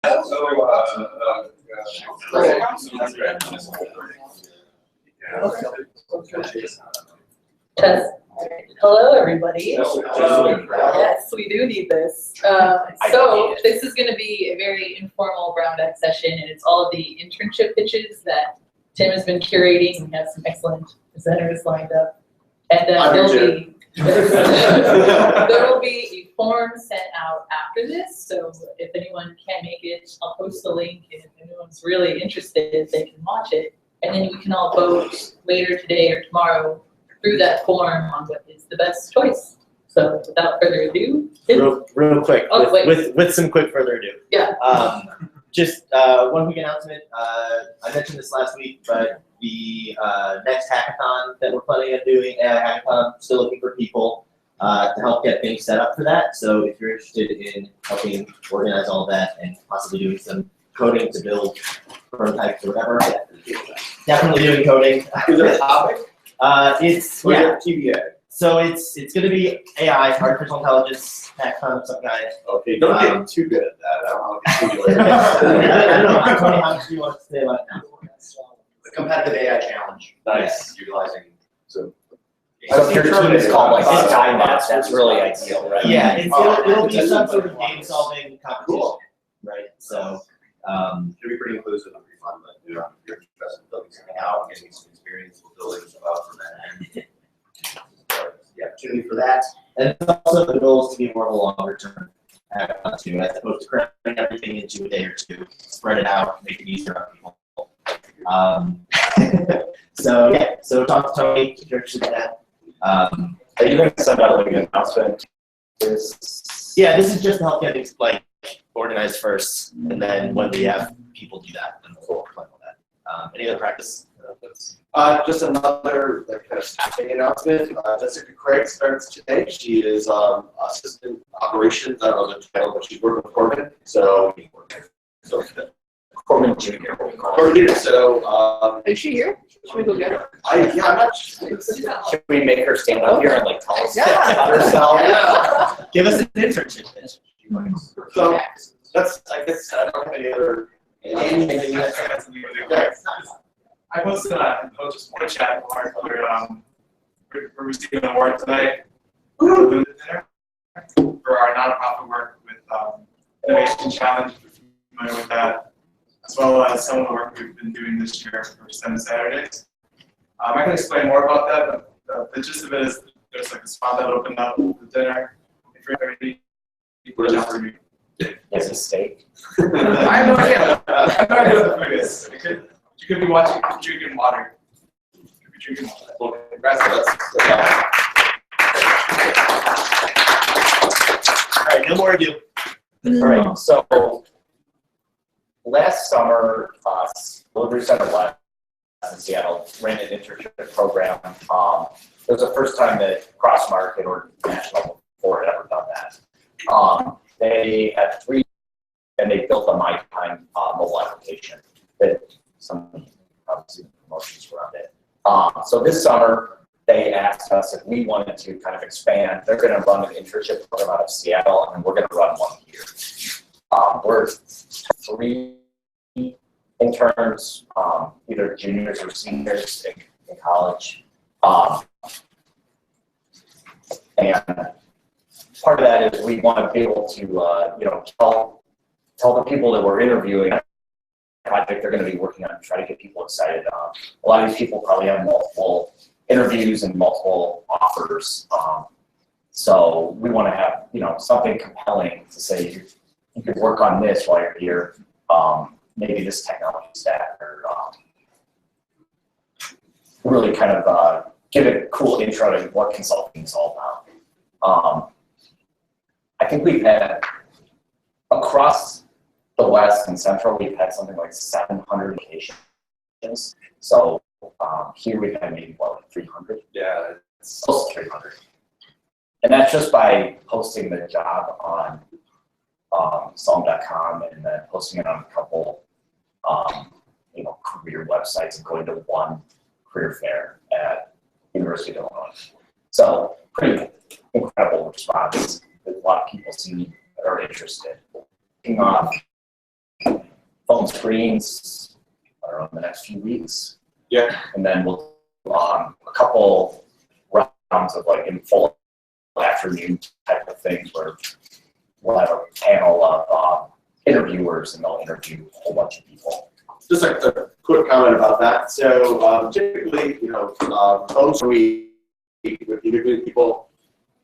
Test. Hello, everybody. Yes, we do need this. So this is going to be a very informal brown bag session, and it's all of the internship pitches that Tim has been curating. We have some excellent presenters lined up, and then there will be a form sent out after this. So if anyone can't make it, I'll post the link, and if anyone's really interested, they can watch it, and then we can all vote later today or tomorrow through that form on what is the best choice. So without further ado, real quick, oh, with some quick further ado. Yeah. Just one quick announcement. I mentioned this last week, but the next hackathon that we're planning on doing, AI hackathon, still looking for people to help get things set up for that. So if you're interested in helping organize all that and possibly doing some coding to build prototypes or whatever, definitely doing coding. Is there a topic? It's TBA. So it's going to be AI, artificial intelligence, hackathon of some kind. Okay, don't get too good at that. I don't want to get too good. I don't know. Tony, how much do you want to say about it now? The competitive AI challenge. Nice. Utilizing so. So if your team is called like SkyMats, that's really ideal, right? Yeah, it'll be some sort of game solving competition, Cool. right? So Should be pretty inclusive and pretty fun, but if you're interested in building something out and getting some experience with building stuff out from that end. The opportunity for that. and also the goal is to be more of a longer term hackathon too, as opposed to cramming everything into a day or two, spread it out, make it easier on people. So yeah, so talk to Tony if you're interested in that. Are you going to send out like an announcement? Yeah, this is just to help get things like organized first, and then when we have people do that, then we'll plan on that. Any other practice? Just another like kind of staffing announcement. Jessica Craig starts today. She is assistant operations. I don't know the title, but she's working with Corbin. So Corbin Jr. Corbin. So Is she here? Should we go get her? I'm not sure. Should we make her stand up here and like tell us about Yeah. herself? Yeah. Give us an internship. So that's, I guess, I don't have any other. Anything that's I posted a just one chat board. We're receiving an award tonight for our nonprofit work with Innovation Challenge. If you're familiar with that, as well as some of the work we've been doing this year for STEM Saturdays. I can explain more about that, but the gist of it is there's like a spot that opened up with the dinner. If you're ready, reach out to me. It's a steak. I have no idea. I have no idea what the food is. You could be watching, drinking water. You could be drinking water. Well, congrats. All right, no more ado. All right, so last summer, Delivery Center West in Seattle ran an internship program. It was the first time that Cross Market or National before had ever done that. They had 3, and they built a MyTime mobile application that some obviously promotions around it. So this summer, they asked us if we wanted to kind of expand. They're going to run an internship program out of Seattle, and we're going to run one here. We're 3 interns, either juniors or seniors in college. And part of that is we want to be able to, tell the people that we're interviewing project they're going to be working on, try to get people excited. A lot of these people probably have multiple interviews and multiple offers. So we want to have, something compelling to say you could work on this while you're here. Maybe this technology stack, or really kind of give it a cool intro to what consulting is all about. I think we've had, across the West and Central, we've had something like 700 locations. So here we've had maybe, like 300? Yeah. It's close to 300. And that's just by posting the job on Psalm.com and then posting it on a couple, career websites and going to one career fair at University of Illinois. So pretty incredible response. A lot of people seem are interested. Kicking off phone screens, I don't know, in the next few weeks. Yeah. And then we'll a couple rounds of like in full afternoon type of things where we'll have a panel of interviewers and they'll interview a whole bunch of people. Just a quick comment about that. So typically, phones we interview people.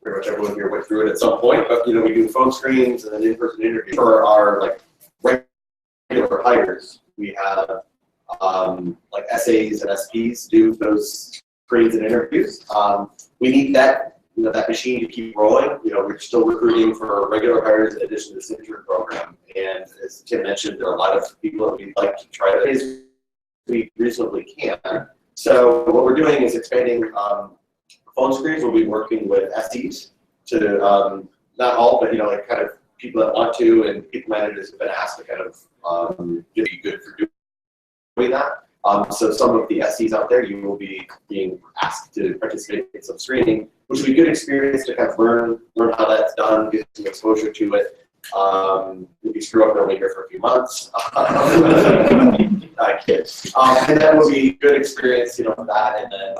Pretty much everyone here went through it at some point, but we do phone screens and then in-person interviews for our like regular hires. We have like SAs and SPs do those screens and interviews. We need that that machine to keep rolling. We're still recruiting for regular hires in addition to this intern program. And as Tim mentioned, there are a lot of people that we'd like to try to as we reasonably can. So what we're doing is expanding phone screens. We'll be working with SEs to not all, but like kind of people that want to, and people managers have been asked to kind of be good for doing that. So some of the SEs out there, you will be being asked to participate in some screening, which will be a good experience to kind of learn how that's done, get some exposure to it. If you screw up, they'll be here for a few months. I kid. And that will be a good experience, for that, and then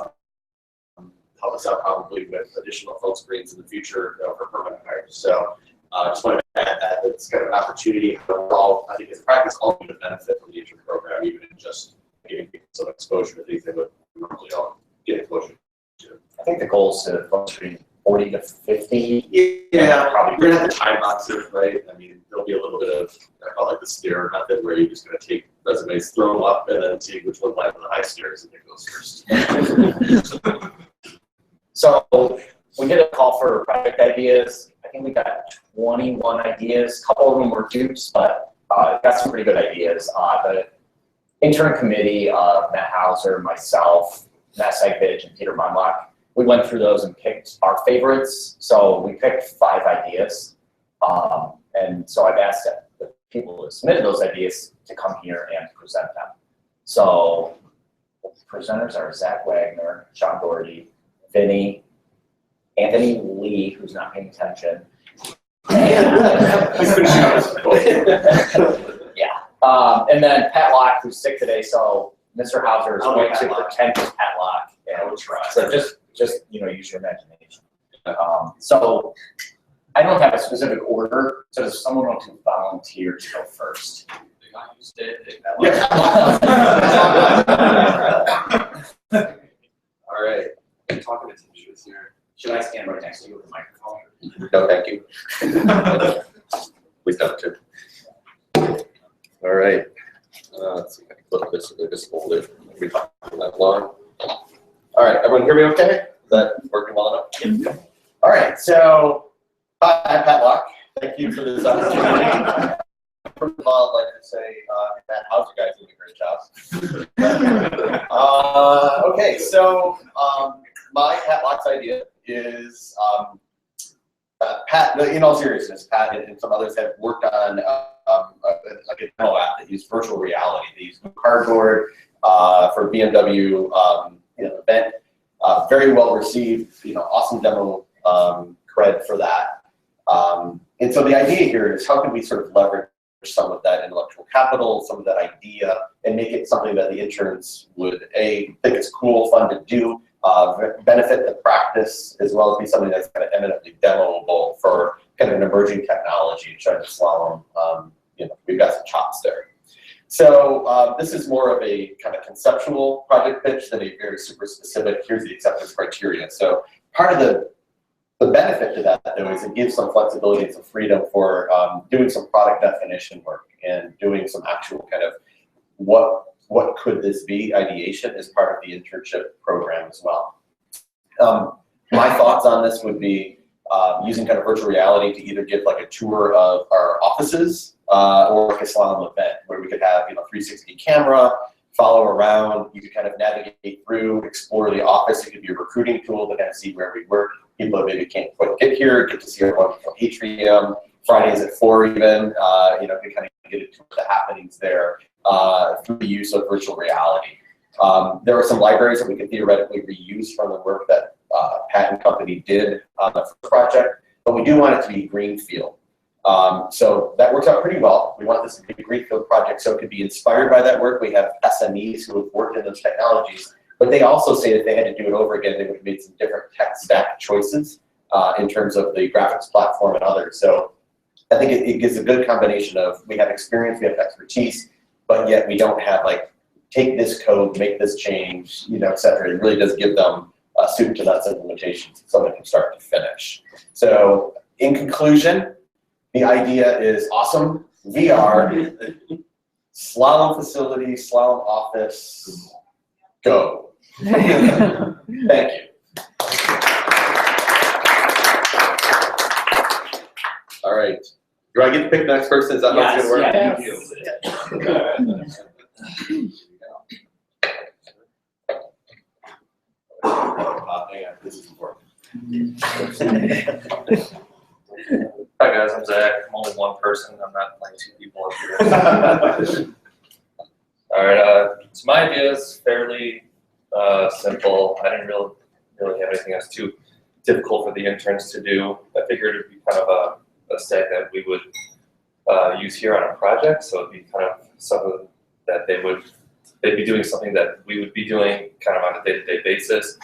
help us out probably with additional phone screens in the future for permanent hires. So just wanted to add that it's kind of an opportunity for all, I think as a practice, all would benefit from the intern program, even in just giving people some exposure to things they would normally all get exposure to. I think the goal is to phone screen 40 to 50. Yeah, probably. We're gonna have the time boxes, right? I mean, there'll be a little bit of, I call it the stair method, where you're just gonna take resumes, throw them up, and then see which one lands on the high stairs and it goes first. So we did a call for project ideas. I think we got 21 ideas. A couple of them were dupes, but got some pretty good ideas. The intern committee, Matt Hauser, myself, Matt Segvich, and Peter Munlock, we went through those and picked our favorites. So we picked 5 ideas. And so I've asked the people who submitted those ideas to come here and present them. So the presenters are Zach Wagner, Sean Doherty, Vinny, Anthony Lee, who's not paying attention. Yeah. And then Pat Locke, who's sick today. So Mr. Hauser is going to pretend he's Pat Locke. And so just use your imagination. So I don't have a specific order. So does someone want to volunteer to go first? Yeah. All right. I'm talking to teachers here. Should I stand right next to you with the microphone? No, thank you. Please don't too. All right. Let's see if I can flip this so they're just folded. We talked for that long. All right, everyone hear me okay? Is that working well enough? Yeah. All right, so hi, I'm Pat Locke. Thank you for this opportunity. First of all, I'd like to say, Matt, how's you guys doing a great job? Okay, so my Pat Locke's idea is Pat, in all seriousness, Pat and some others have worked on like a demo app that used virtual reality. They used cardboard for BMW event. Very well received, awesome demo cred for that. And so the idea here is how can we sort of leverage some of that intellectual capital, some of that idea, and make it something that the interns would think it's cool, fun to do, benefit the practice, as well as be something that's kind of eminently demoable for kind of an emerging technology and trying to slalom. We've got some chops there. So this is more of a kind of conceptual project pitch than a very super specific, here's the acceptance criteria. So part of the benefit to that, though, is it gives some flexibility and some freedom for doing some product definition work and doing some actual kind of what could this be ideation as part of the internship program as well. My thoughts on this would be using kind of virtual reality to either give like a tour of our offices or like a slalom event where we could have 360 camera, follow around, you could kind of navigate through, explore the office. It could be a recruiting tool to kind of see where we work. People that maybe can't quite get here, get to see our wonderful atrium, Fridays at 4 even, can kind of get a tour of the happenings there through the use of virtual reality. There are some libraries that we could theoretically reuse from the work that Pat and company did on the first project, but we do want it to be greenfield. So that works out pretty well. We want this to be a greenfield project, so it could be inspired by that work. We have SMEs who have worked in those technologies, but they also say that they had to do it over again, they would have made some different tech stack choices in terms of the graphics platform and others. So I think it gives a good combination of, we have experience, we have expertise, but yet we don't have like, take this code, make this change, you know, et cetera. It really does give them a soup to nuts implementation, so from start to finish. So in conclusion, the idea is awesome. VR, slalom facility, slalom office, go. Thank you. All right. Do I get to pick the next person? Is that how it's gonna work? Yeah, you do. Hang on, this is important. Hi guys, I'm Zach. I'm only one person. I'm not like two people up here. All right. So my idea is fairly simple. I didn't really have anything that's too difficult for the interns to do. I figured it'd be kind of a stack that we would use here on a project. So it'd be kind of something that they'd be doing something that we would be doing kind of on a day-to-day basis,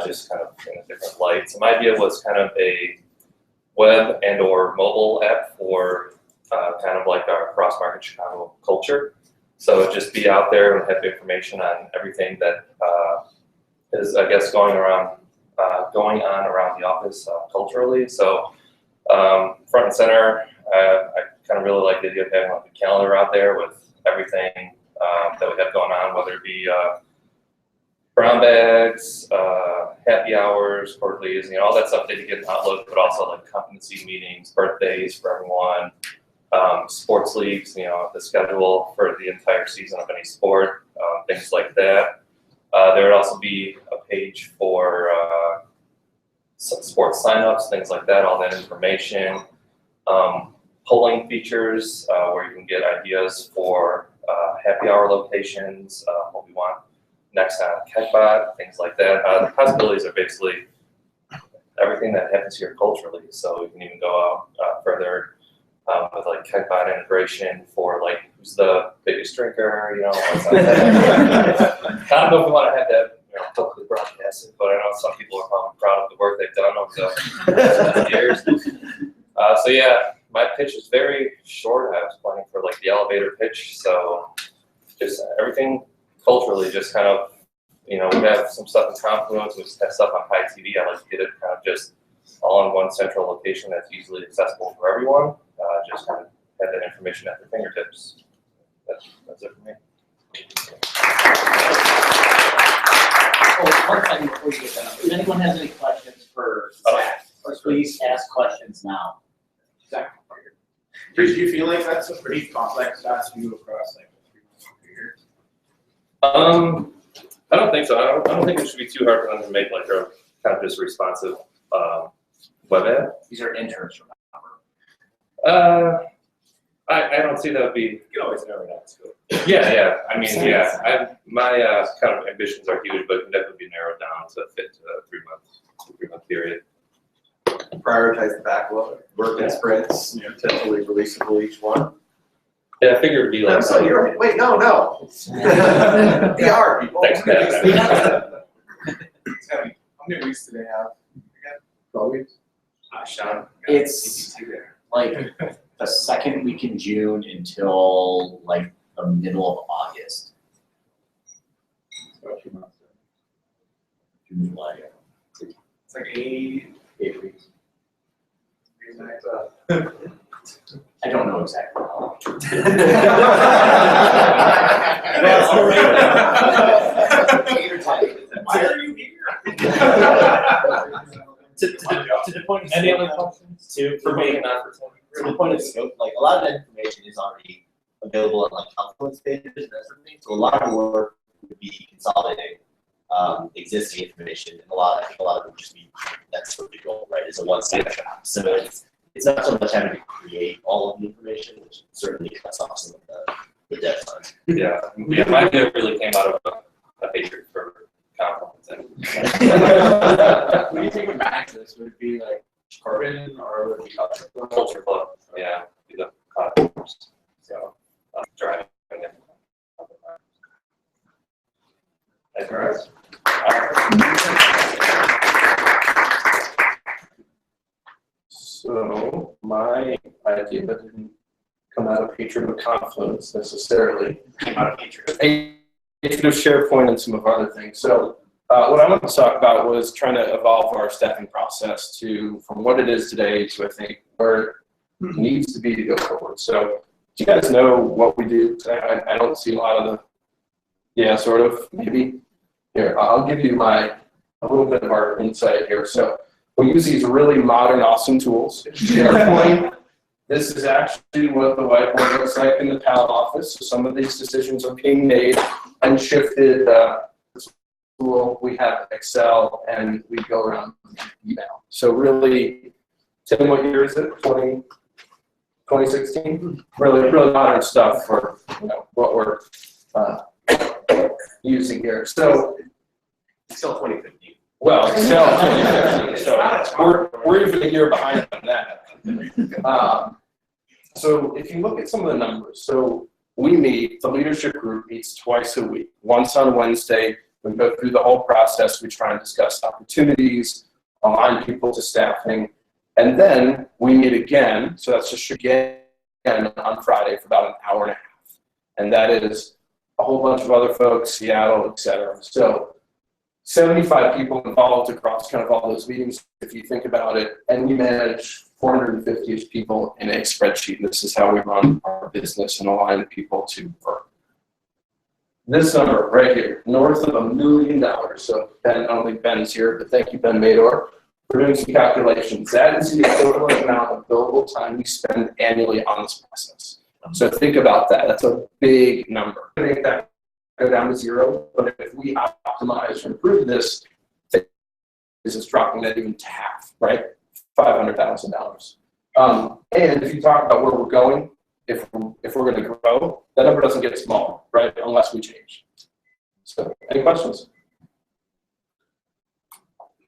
just kind of in a different light. So my idea was kind of a web and or mobile app for kind of like our cross-market Chicago culture. So just be out there and have information on everything that is, I guess, going on around the office culturally. So front and center, I kind of really like the idea of having like a calendar out there with everything that we have going on, whether it be brown bags, happy hours, quarterlies, you know, all that stuff that you get in Outlook, but also like competency meetings, birthdays for everyone, sports leagues, you know, the schedule for the entire season of any sport, things like that. There would also be a page for some sports signups, things like that, all that information. Polling features where you can get ideas for happy hour locations, what we want next on Keggbot, things like that. The possibilities are basically everything that happens here culturally. So we can even go out further with like Keggbot integration for like who's the biggest drinker, you know. I don't know if we want to have that, you know, publicly broadcasted, but I know some people are probably proud of the work they've done over the years. So yeah, my pitch is very short. I was planning for like the elevator pitch, so just everything culturally, just kind of, you know, we have some stuff in Confluence, we have stuff on High TV. I like to get it kind of just all in one central location that's easily accessible for everyone. Just kind of have that information at their fingertips. That's it for me. Oh, one second before you get that. If anyone has any questions for Zach, please ask questions now. Zach, did you feel like that's a pretty complex task view across like 3 years? I don't think so. I don't think it should be too hard for them to make like a kind of just responsive web app. These are interns, remember? I don't see that would be. You can always narrow it down to. Yeah. I mean, yeah. My kind of ambitions are huge, but can definitely be narrowed down to fit a 3-month period. Prioritize the backlog, work in sprints, potentially releasable each one. Yeah, I figured it'd be like. Wait, no. VR people. Thanks, Pat. How many weeks do they have? 12 weeks? Sean. It's like the second week in June until like the middle of August. So 2 months. June, July. It's like 8 weeks. I don't know exactly. Why are you here? To the point of Any scope, other questions? For me, to the point of scope, like a lot of that information is already available on like Confluence pages and that sort of thing. So a lot of work would be consolidating existing information, and I think a lot of it would just be that's sort of the goal, right? Is a one-stop shop. So it's not so much having to create all of the information, which certainly cuts off some of the dev time. Yeah, my idea really came out of a hatred for Confluence. When you take it back to this, would it be like Corbin or would it be Culture Club, yeah. driving it. Thank you. So my idea didn't come out of hatred of Confluence necessarily. Came out of hatred. Hatred of SharePoint and some of our other things. So what I wanted to talk about was trying to evolve our staffing process from what it is today to I think where it needs to be to go forward. So do you guys know what we do? I don't see a lot of yeah, sort of, maybe. Here, I'll give you a little bit of our insight here. So we use these really modern, awesome tools. SharePoint, this is actually what the whiteboard looks like in the PAL office. So some of these decisions are being made and shifted. Tool, we have Excel, and we go around email. So really, Tim, what year is it? 2016? Really modern stuff for what we're using here. So Still 2015. well, Excel 2015. So we're even a year behind on that. So if you look at some of the numbers, so we meet, the leadership group meets twice a week. Once on Wednesday, we go through the whole process. We try and discuss opportunities, align people to staffing, and then we meet again. So that's just again on Friday for about an hour and a half. And that is a whole bunch of other folks, Seattle, et cetera. So 75 people involved across kind of all those meetings, if you think about it, and we manage 450 people in a spreadsheet. This is how we run our business and align people to work. This number right here, north of $1 million. So Ben, I don't think Ben's here, but thank you, Ben Mador, for doing some calculations. That is the equivalent amount of billable time we spend annually on this process. So think about that. That's a big number. Make that go down to zero, but if we optimize or improve this, this is dropping that even to half, right? $500,000. And if you talk about where we're going, if we're going to grow, that number doesn't get smaller, right? Unless we change. So, any questions?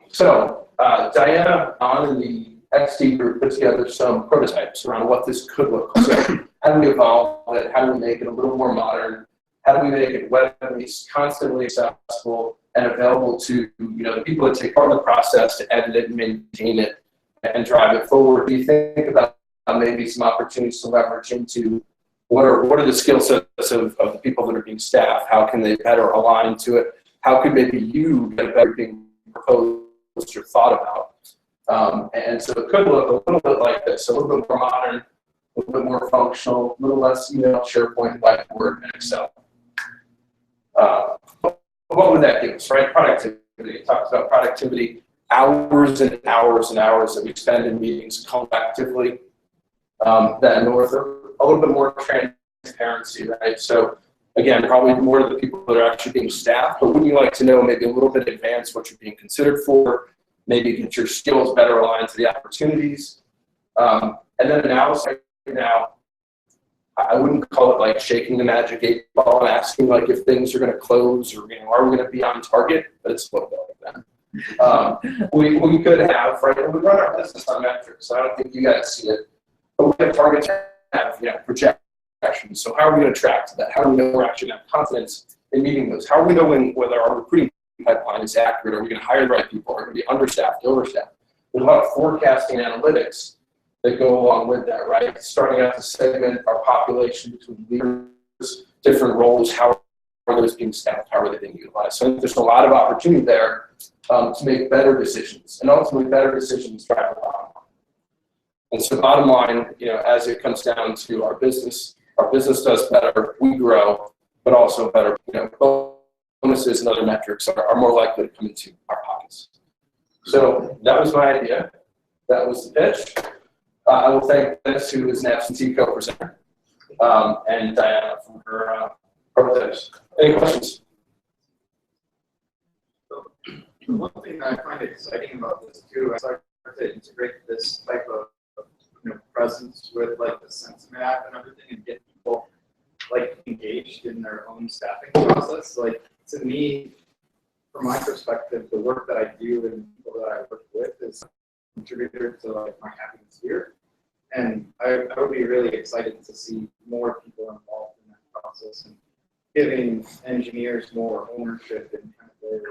So, Diana on the XD group put together some prototypes around what this could look like. So, how do we evolve it? How do we make it a little more modern? How do we make it web-based, constantly accessible, and available to the people that take part in the process to edit it and maintain it and drive it forward? Do you think about maybe some opportunities to leverage into what are the skill sets of the people that are being staffed? How can they better align to it? How could maybe you get better being proposed or thought about? And so it could look a little bit like this, a little bit more modern, a little bit more functional, a little less SharePoint, Whiteboard, and Excel. What would that give us, right? Productivity. It talks about productivity, hours and hours and hours that we spend in meetings collectively. That north, a little bit more transparency, right? So again, probably more to the people that are actually being staffed, but wouldn't you like to know maybe a little bit in advance what you're being considered for, maybe get your skills better aligned to the opportunities. And then analysis right now, I wouldn't call it like shaking the magic 8-ball and asking like if things are going to close or are we going to be on target, but it's a little bit like that. We could have, right, we run our business on metrics, so I don't think you guys see it, but we have targets that have projections. So how are we going to track to that? How do we know we're actually going to have confidence in meeting those? How are we knowing whether our recruiting pipeline is accurate? Are we going to hire the right people? Are we going to be understaffed, overstaffed? There's a lot of forecasting analytics that go along with that, right? Starting out to segment our population between leaders, different roles, how are those being staffed, how are they being utilized? So there's a lot of opportunity there to make better decisions, and ultimately better decisions drive the bottom line. And so bottom line, as it comes down to our business does better, we grow, but also better, bonuses and other metrics are more likely to come into our pockets. So that was my idea. That was the pitch. I will thank Dennis, who is an absentee co-presenter, and Diana for her prototypes. Any questions? One thing that I find exciting about this too, I started to integrate this type of presence with like the sentiment app and everything, and get people like engaged in their own staffing process. Like to me, from my perspective, the work that I do and people that I work with is a contributor to like my happiness here. And I would be really excited to see more people involved in that giving engineers more ownership in kind of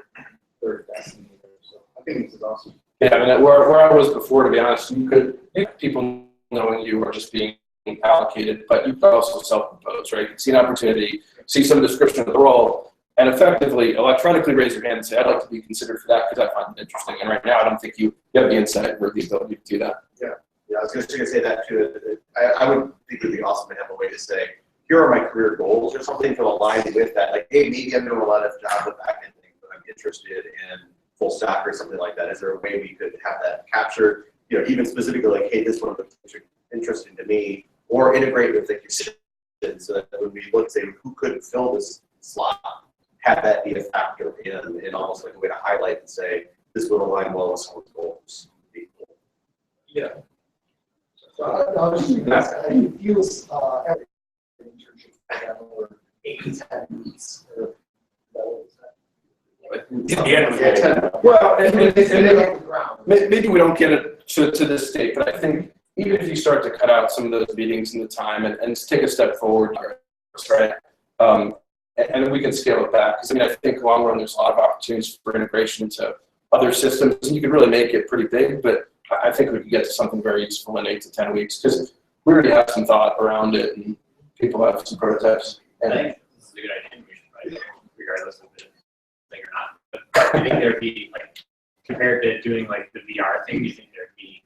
their destiny there. So I think this is awesome. Yeah, I mean, where I was before, to be honest, you could, people knowing you are just being allocated, but you could also self-propose, right? You could see an opportunity, see some description of the role, and effectively electronically raise your hand and say, I'd like to be considered for that because I find it interesting. And right now, I don't think you have the insight or the ability to do that. Yeah, I was going to say that too. I would think it would be awesome to have a way to say, here are my career goals or something to align with that. Like, hey, maybe I'm doing a lot of jobs with back-end things, but I'm interested in full stack or something like that. Is there a way we could have that captured, you know, even specifically like, hey, this one looks interesting to me, or integrate with like your so that when we look and say who could fill this slot, have that be a factor in almost like a way to highlight and say this would align well with someone's goals. Yeah. So I was just ask, how do you feel every internship program or 8 to 10 weeks? Or Well, maybe we don't get it to this state, but I think even if you start to cut out some of those meetings and the time and take a step forward, right? And then we can scale it back. Because I mean, I think long run, there's a lot of opportunities for integration into other systems, and you could really make it pretty big. But I think we could get to something very useful in 8 to 10 weeks because we already have some thought around it, and people have some prototypes. I think this is a good idea. We should probably, regardless of the thing or not. But do you think there'd be like compared to doing like the VR thing? Do you think there'd be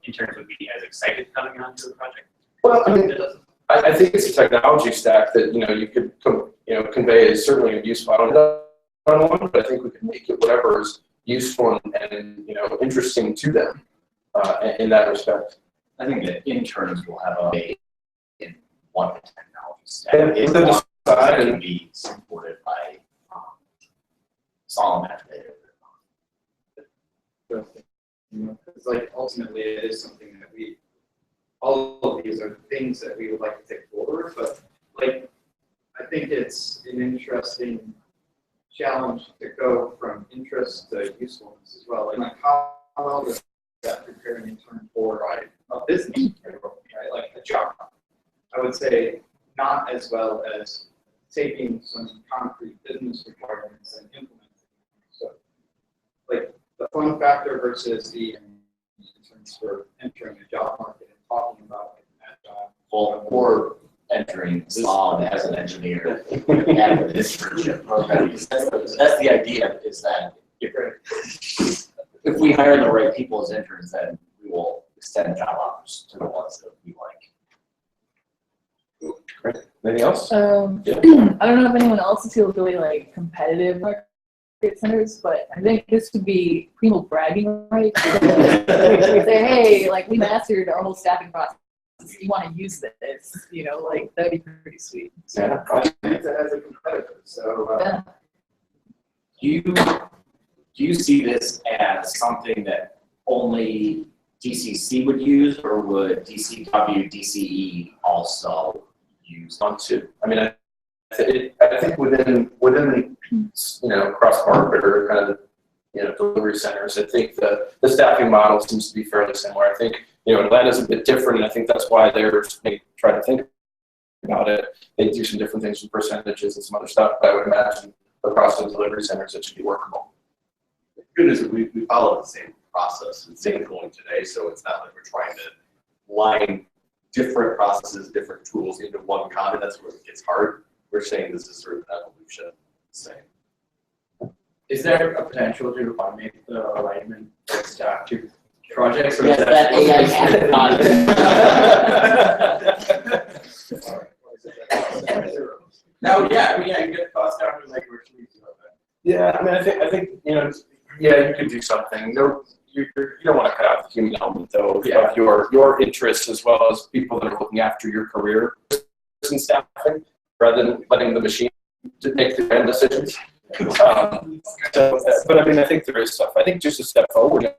interns would be as excited coming onto the project? Well, I mean, I think it's a technology stack that you could convey is certainly useful. I don't know, but I think we could make it whatever is useful and interesting to them in that respect. I think that interns will have a say in one of the technology stack. And It's within the one side that and- can be supported by Solomon. Because like ultimately it is something that all of these are things that we would like to take forward, but like I think it's an interesting challenge to go from interest to usefulness as well. Like how well does that prepare an intern for a business, right? Like a job. I would say not as well as taking some concrete business requirements and implementing them. So like the fun factor versus the interns for entering the job market and talking about like, that job. Well, or entering Solomon as an engineer and an internship program. That's the idea, is that if we hire the right people as interns, then we will extend job offers to the ones that we like. Great. Anything else? I don't know if anyone else feels really like competitive market centers, but I think this would be primo bragging rights. We say, hey, like we mastered our whole staffing process. You want to use this, like that'd be pretty sweet. Yeah. As a competitor, so Yeah. Do you see this as something that only DCC would use, or would DCW, DCE also use? On to. I mean, I think within the cross-market or kind of delivery centers, I think the staffing model seems to be fairly similar. I think Atlanta's a bit different, and I think that's why they try to think about it. They do some different things with percentages and some other stuff, but I would imagine across the delivery centers it should be workable. The good is we follow the same process and same going today, so it's not like we're trying to line different processes, different tools into one common. That's where it gets hard. We're saying this is sort of an evolution. Same. is there a potential to automate the alignment of staff to projects? Or Yes, that AI No, yeah, you get cost down to like we're Yeah, I mean, I think you could do something. You don't want to cut out the human element though of your interests as well as people that are looking after your career and staffing, rather than letting the machine to make the end decisions. But I mean, I think there is stuff. I think just a step forward,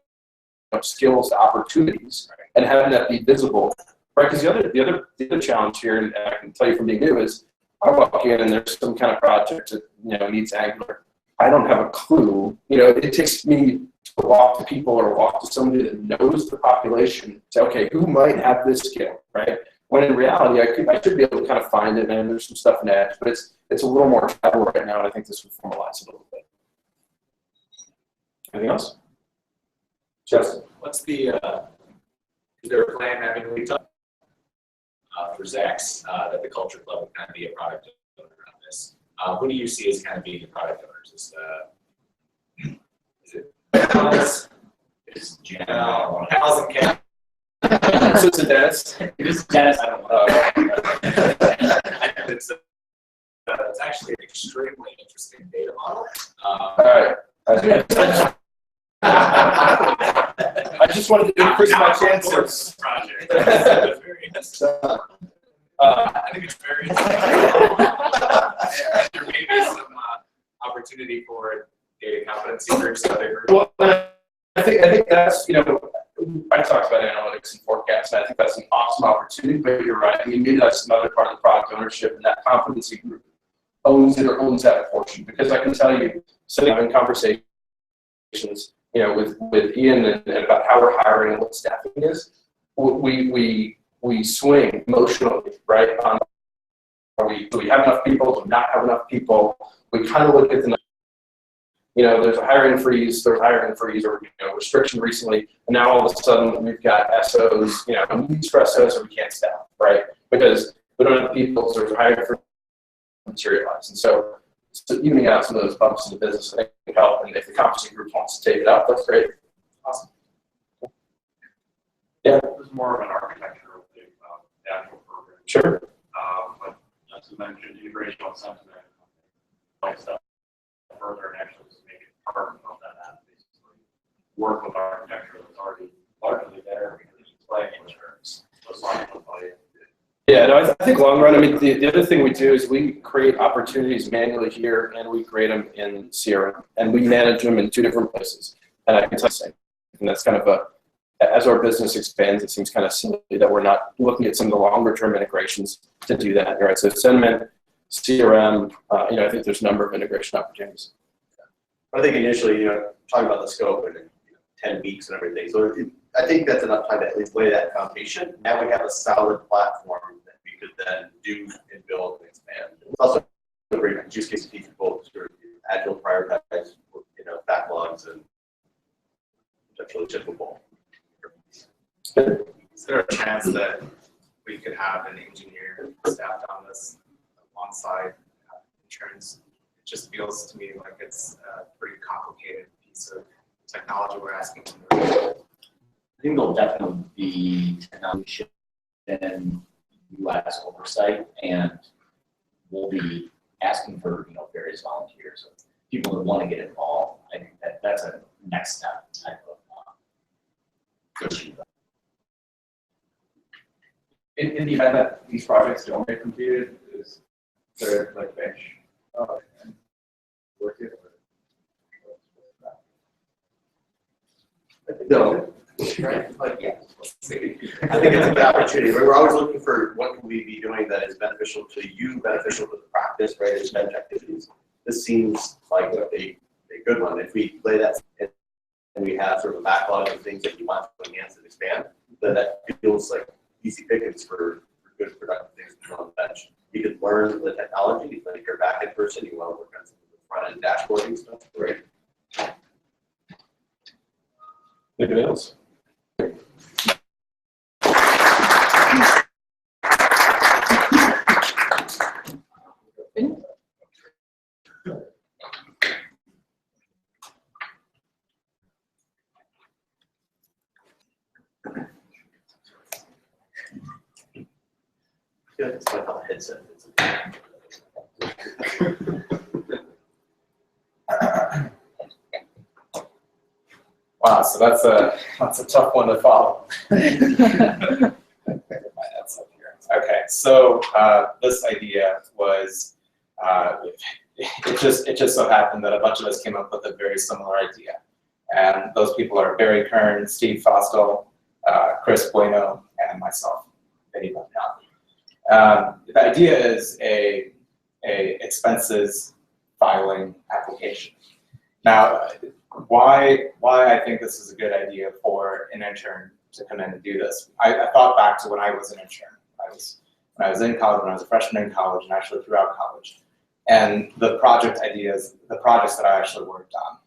skills, opportunities, and having that be visible, right? Because the other challenge here, and I can tell you from being new, is I walk in and there's some kind of project that needs Angular. I don't have a clue. It takes me to walk to people or walk to somebody that knows the population. Say, okay, who might have this skill, right? When in reality, I should be able to kind of find it, and there's some stuff in Edge, but it's a little more travel right now, and I think this would formalize it a little bit. Anything else? Justin? What's the, is there a plan having week for Zach's, that the Culture Club would kind of be a product owner on this? Who do you see as kind of being the product owners? Is it Pals? Is Jen? Pals and Ken? So it's a Dennis? It is Dennis, I don't know. It's actually an extremely interesting data model. All right. I just wanted to increase my chances. Project. It's very I think it's very there may be some opportunity for data competency groups and other groups. Well, I think that's, you know, I talked about analytics and forecasts, and I think that's an awesome opportunity, but you're right. I mean, maybe that's another part of the product ownership, and that competency group owns it or owns that portion. Because I can tell you, sitting having conversations, you know, with Ian and about how we're hiring and what staffing is, we swing emotionally, right? Do we have enough people? Do we not have enough people? We kind of look at the, you know, there's a hiring freeze, or you know, restriction recently, and now all of a sudden we've got SOs, you know, we need SOs or we can't staff, right? Because we don't have the people, so there's a hiring freeze materialize. And so evening out some of those bumps in the business, I think can help. And if the competency group wants to take it up, that's great. Awesome. Yeah. It was more of an architectural thing, actual program. Sure. But as you mentioned, integration on sentiment, like stuff further and actually just make it part of that app, basically work with architecture that's already largely there because it's playing insurance. So it's not like yeah, no, I think long run, I mean, the other thing we do is we create opportunities manually here, and we create them in CRM, and we manage them in 2 different places. And I can tell you, and that's kind of as our business expands, it seems kind of silly that we're not looking at some of the longer term integrations to do that, right? So sentiment, CRM, you know, I think there's a number of integration opportunities. I think initially, you know, talking about the scope and 10 weeks and everything. So I think that's enough time to at least lay that foundation. Now we have a solid platform that we could then do and build and expand. It's also a great use case to teach people to agile prioritize, you know, backlogs and potentially shippable. Is there a chance that we could have an engineer staffed on this alongside insurance? It just feels to me like it's a pretty complicated piece of technology we're asking them to do. I think there'll definitely be technology and UX oversight, and we'll be asking for, you know, various volunteers, so people that want to get involved. I think that's a next step type of issue. In the event that these projects don't get completed, is there like bench and work it? No. Right? But yeah, I think it's a good opportunity. We're always looking for what can we be doing that is beneficial to you, beneficial to the practice, right? As bench activities. This seems like a good one. If we lay that in and we have sort of a backlog of things that you want to enhance and expand, then that feels like easy pickings for good productive things to do on the bench. You could learn the technology, but if you're a back-end person, you want to work on some of the front-end dashboarding stuff, great. Anybody else? Yeah, it's like a headset. Wow, so that's a tough one to follow. Okay, so this idea was it just so happened that a bunch of us came up with a very similar idea, and those people are Barry Kern, Steve Fostel, Chris Bueno, and myself, Benny Butnow. The idea is a expenses filing application. Now, why I think this is a good idea for an intern to come in and do this. I thought back to when I was an intern. When I was in college, when I was a freshman in college, and actually throughout college. and the project ideas, the projects that I actually worked on.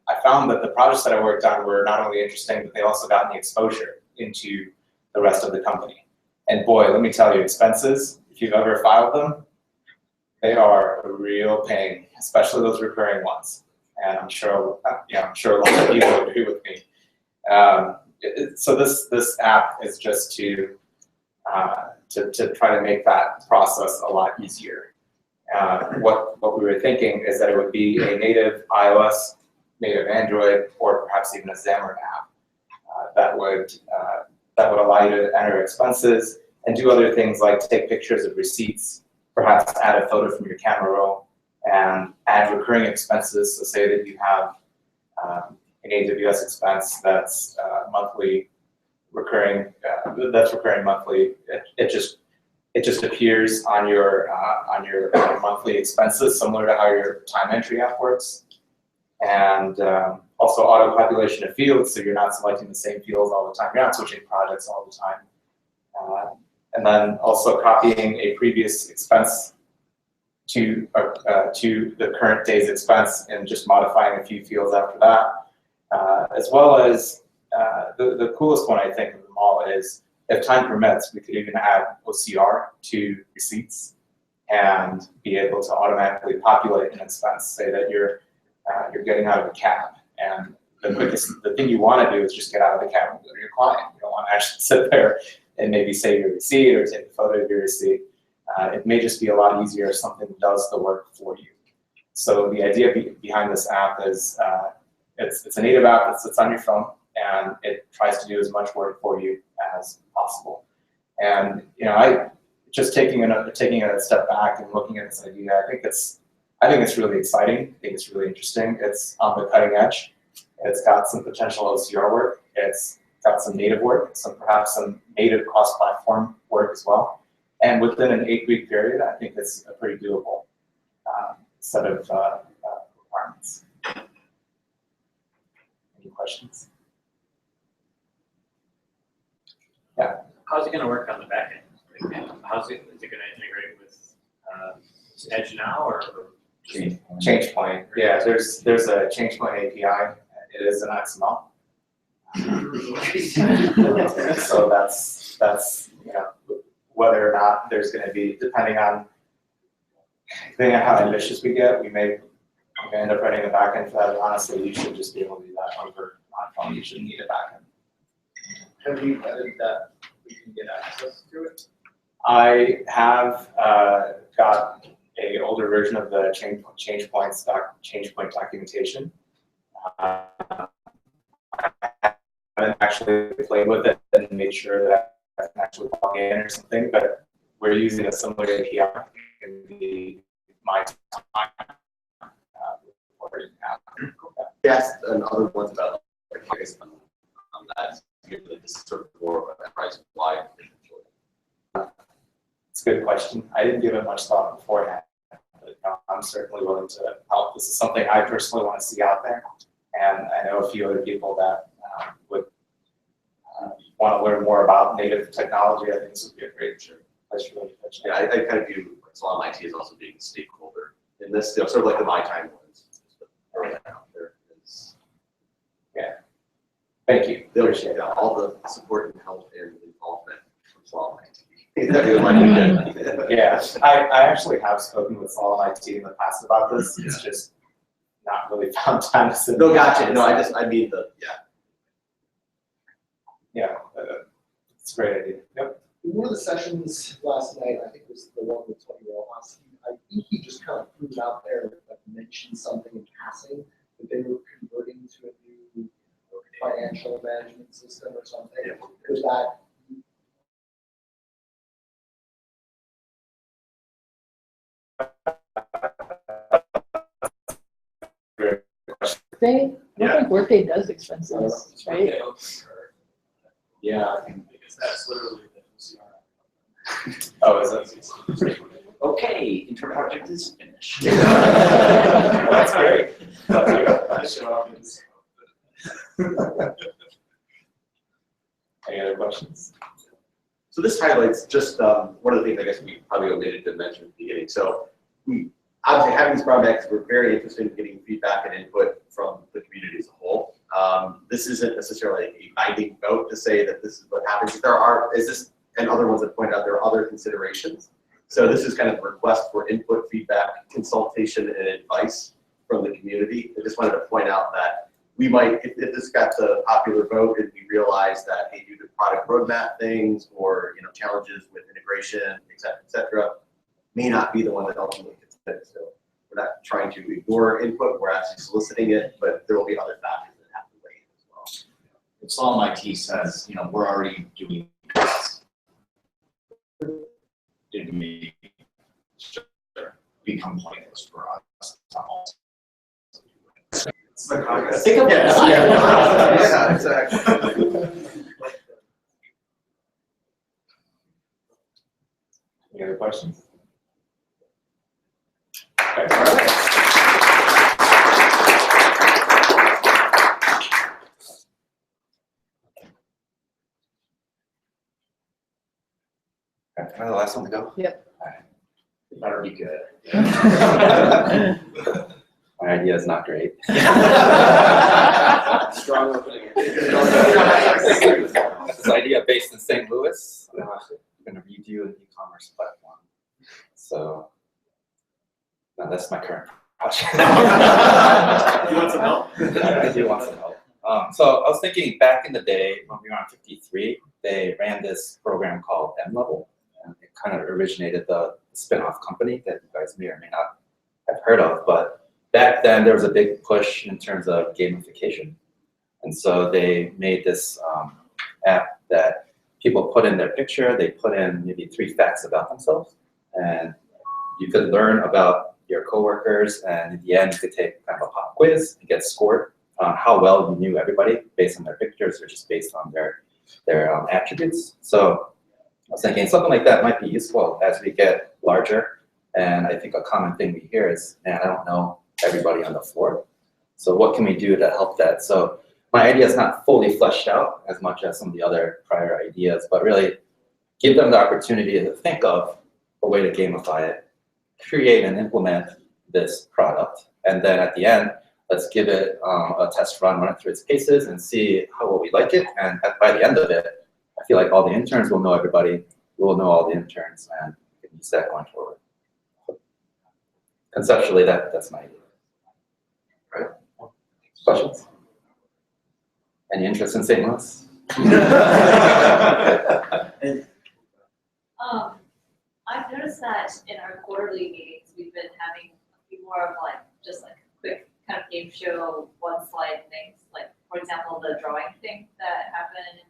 I found that the projects that I worked on were not only interesting, but they also got me exposure into the rest of the company. And boy, let me tell you, expenses, if you've ever filed them, they are a real pain, especially those recurring ones. And I'm sure a lot of people agree with me. So this app is just to try to make that process a lot easier. What we were thinking is that it would be a native iOS, native Android, or perhaps even a Xamarin app that would allow you to enter expenses and do other things like take pictures of receipts, perhaps add a photo from your camera roll, and add recurring expenses. So say that you have an AWS expense that's monthly recurring, that's recurring monthly. It just appears on your monthly expenses, similar to how your time entry app works. And also auto population of fields, so you're not selecting the same fields all the time. You're not switching projects all the time. And then also copying a previous expense to the current day's expense and just modifying a few fields after that. As well as the coolest one, I think, of them all is, if time permits, we could even add OCR to receipts and be able to automatically populate an expense. Say that you're getting out of a cab, and the thing you want to do is just get out of the cab and go to your client. You don't want to actually sit there and maybe save your receipt or take a photo of your receipt. It may just be a lot easier if something does the work for you. So the idea behind this app is it's a native app that sits on your phone, and it tries to do as much work for you as possible. And I just taking a step back and looking at this idea, I think it's really exciting. I think it's really interesting. It's on the cutting edge. It's got some potential OCR work. It's got some native work, perhaps some native cross-platform work as well. And within an 8-week period, I think it's a pretty doable set of requirements. Any questions? Yeah. How's it going to work on the back end? Is it going to integrate with Edge now, or Change point. Yeah, there's a change point API. It is an XML. So that's whether or not there's going to be, depending on how ambitious we get, we may end up writing a backend for that. Honestly, you should just be able to do that over iPhone. You shouldn't need a backend. Have you vetted that we can get access to it? I have got an older version of the change point documentation. I haven't actually played with it and made sure that I can actually log in or something, but we're using a similar API in the my time reporting app. Yes, and other ones about on that. This is sort of more of an enterprise-wide. It's a good question. I didn't give it much thought beforehand, but I'm certainly willing to help. This is something I personally want to see out there, and I know a few other people that would want to learn more about native technology. I think this would be a great place for them to pitch. Yeah, I kind of view Salon IT as also being a stakeholder in this, sort of like the My Time ones. There is. Yeah. Thank you. They'll appreciate all the support and help and involvement from Salon IT. Yeah, I actually have spoken with Salon IT in the past about this. It's just not really found time to sit. No, gotcha. No, I mean Yeah, it's a great idea. Yep. In one of the sessions last night, I think it was the one with Tony Rojas, I think he just kind of threw it out there, like mentioned something in passing, that they were converting to a new financial management system or something. Was that? I don't think Workday does expenses, right? Yeah. Because that's literally the CRM. Oh, is it? Okay, interim project is finished. That's great. Any other questions? So this highlights just one of the things I guess we probably omitted to mention at the beginning. So we obviously having these brown bags, we're very interested in getting feedback and input from the community as a whole. This isn't necessarily a binding vote to say that this is what happens. And other ones that point out there are other considerations. So this is kind of a request for input, feedback, consultation, and advice from the community. I just wanted to point out that we might, if this got the popular vote and we realize that, hey, due to product roadmap things or challenges with integration, et cetera, may not be the one that ultimately gets picked. So we're not trying to ignore input, we're actually soliciting it, but there will be other factors that have to weigh in as well. If Solom IT says, we're already doing this, it may become pointless for us to also do it. It's like August. Think of it. Yeah, exactly. Any other questions? Am I the last one to go? Yep. It better be good. My idea is not great. Strong opening. This idea based in St. Louis. I'm going to redo an e-commerce platform. So that's my current project. You want some help? I do want some help. So I was thinking back in the day when we were on 53, they ran this program called M-Level. And it kind of originated the spin-off company that you guys may or may not have heard of. But back then there was a big push in terms of gamification. And so they made this app that people put in their picture, they put in maybe 3 facts about themselves, and you could learn about your coworkers, and in the end you could take kind of a pop quiz and get scored on how well you knew everybody based on their pictures or just based on their attributes. So I was thinking something like that might be useful as we get larger, and I think a common thing we hear is, man, I don't know everybody on the floor. So what can we do to help that? So my idea is not fully fleshed out as much as some of the other prior ideas, but really give them the opportunity to think of a way to gamify it, create and implement this product, and then at the end, let's give it a test run it through its paces and see how well we like it. And by the end of it, I feel like all the interns will know everybody, we'll know all the interns, and we can use that going forward. Conceptually, that's my idea. Right? Questions? Any interest in St. Louis? I've noticed that in our quarterly meetings, we've been having a few more of just quick kind of game show, one slide things. Like, for example, the drawing thing that happened in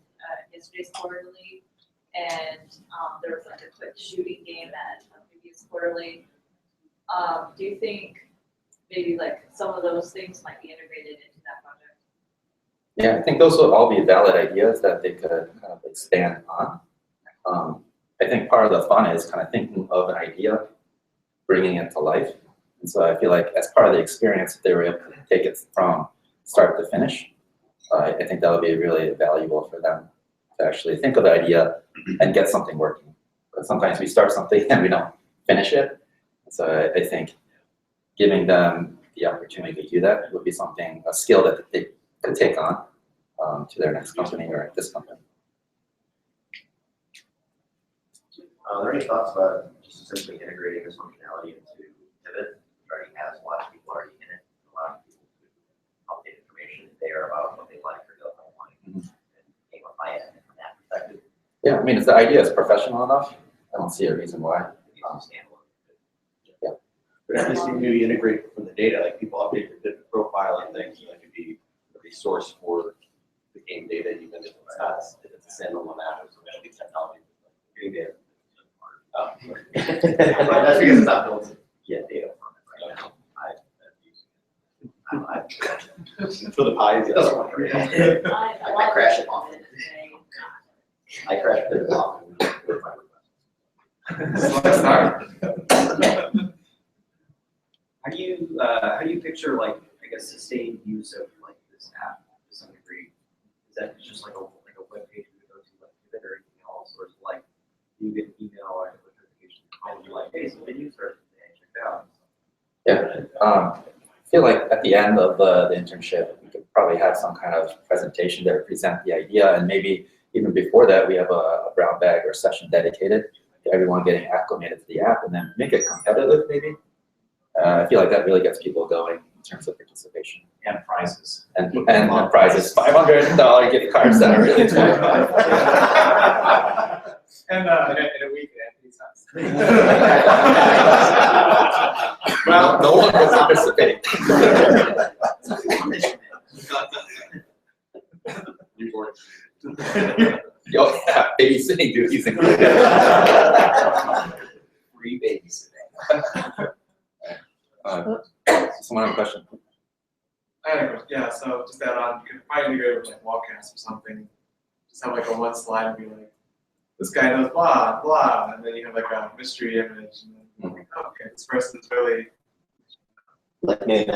yesterday's quarterly, and there was a quick shooting game at a previous quarterly. Do you think maybe some of those things might be integrated into that project? Yeah, I think those will all be valid ideas that they could kind of expand on. I think part of the fun is kind of thinking of an idea, bringing it to life. And so I feel like as part of the experience, if they were able to take it from start to finish, I think that would be really valuable for them to actually think of the idea and get something working. But sometimes we start something and we don't finish it. So I think giving them the opportunity to do that would be something, a skill that they could take on to their next company or this company. Are there any thoughts about just essentially integrating this functionality into Pivot? It already has a lot of people already in it, allowing people to update information there about what they like or don't like, and gamify it from that perspective. Yeah, I mean, if the idea is professional enough, I don't see a reason why. Yeah. But at least you integrate from the data, like people update their different profile and things, so that could be a resource for the game data, even if it's not, if it's a standalone app, or something, technology, game data. That's because it's not built to get data from it, right? For the pies, it doesn't work. I crash it often. I crash it often with my requests. How do you picture I guess sustained use of this app to some degree? Is that just like a web page you go to Pivot or anything else, or is it you get an email or a notification, oh, you hey, some video started today, check it out. I feel like at the end of the internship, we could probably have some kind of presentation there to present the idea, and maybe even before that, we have a brown bag or session dedicated to everyone getting acclimated to the app, and then make it competitive maybe. I feel like that really gets people going in terms of participation. And prizes. And prizes, $500 gift cards that are really expensive. And in a week at Anthony's house. Well, no one will participate. Yo, yeah, babysitting duties included. Free babysitting. Someone have a question? I had a question, yeah, so just add on, you could probably integrate with like Wallcast or something. Just have like a one slide and be like, this guy knows blah, blah, and then you have like a mystery image, and then like, oh, okay, this person's really. Like me.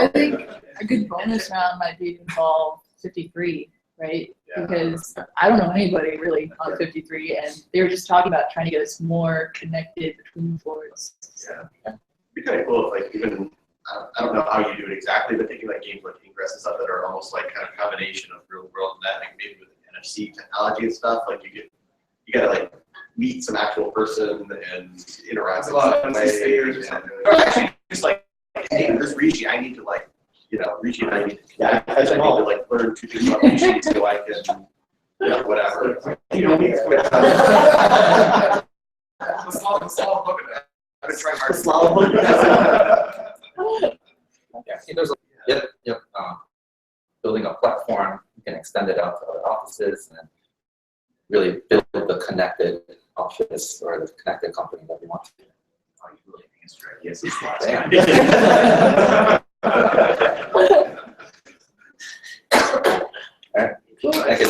I think a good bonus round might be to involve 53, right? Yeah. Because I don't know anybody really on 53, and they were just talking about trying to get us more connected between floors. Yeah. It'd be kind of cool if like even, I don't know how you do it exactly, but thinking like games like Ingress and stuff that are almost like kind of combination of real world and that, like maybe with NFC technology and stuff, like you gotta like meet some actual person and interact That's in a lot some of way. stickers or something. Or actually just like, hey, there's Ricci, I need to like, Ricci and I need to, I need to like learn to do about Ricci so I can, whatever. You know, The small book of that. I've been trying hard to Yeah, see, there's building a platform, you can extend it out to other offices and really build the connected office or the connected company that we want. Oh, you really answered ideas this last All right, thank you.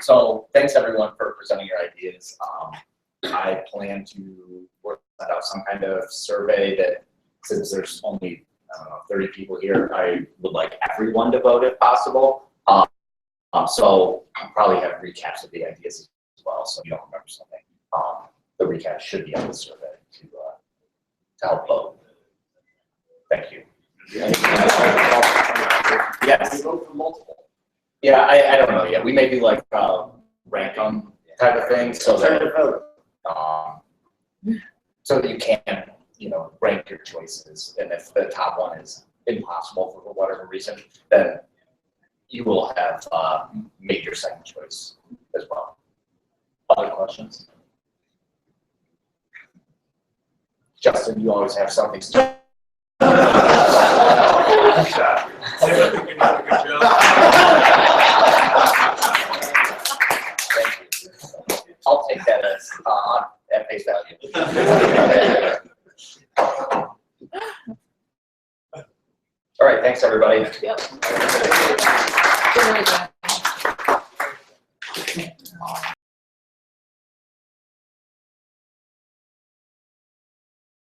So thanks everyone for presenting your ideas. I plan to work that out some kind of survey that, since there's only, I don't know, 30 people here, I would like everyone to vote if possible. So I'll probably have recaps of the ideas as well, so if you don't remember something. The recap should be on the survey to help vote. Thank you. Yes. vote for multiple. Yeah, I don't know yet. We may do like rank them type of thing so that so that you can, rank your choices. And if the top one is impossible for whatever reason, then you will have made your second choice as well. Other questions? Justin, you always have something to say. I'll take that as at face value. All right, thanks everybody. Yep.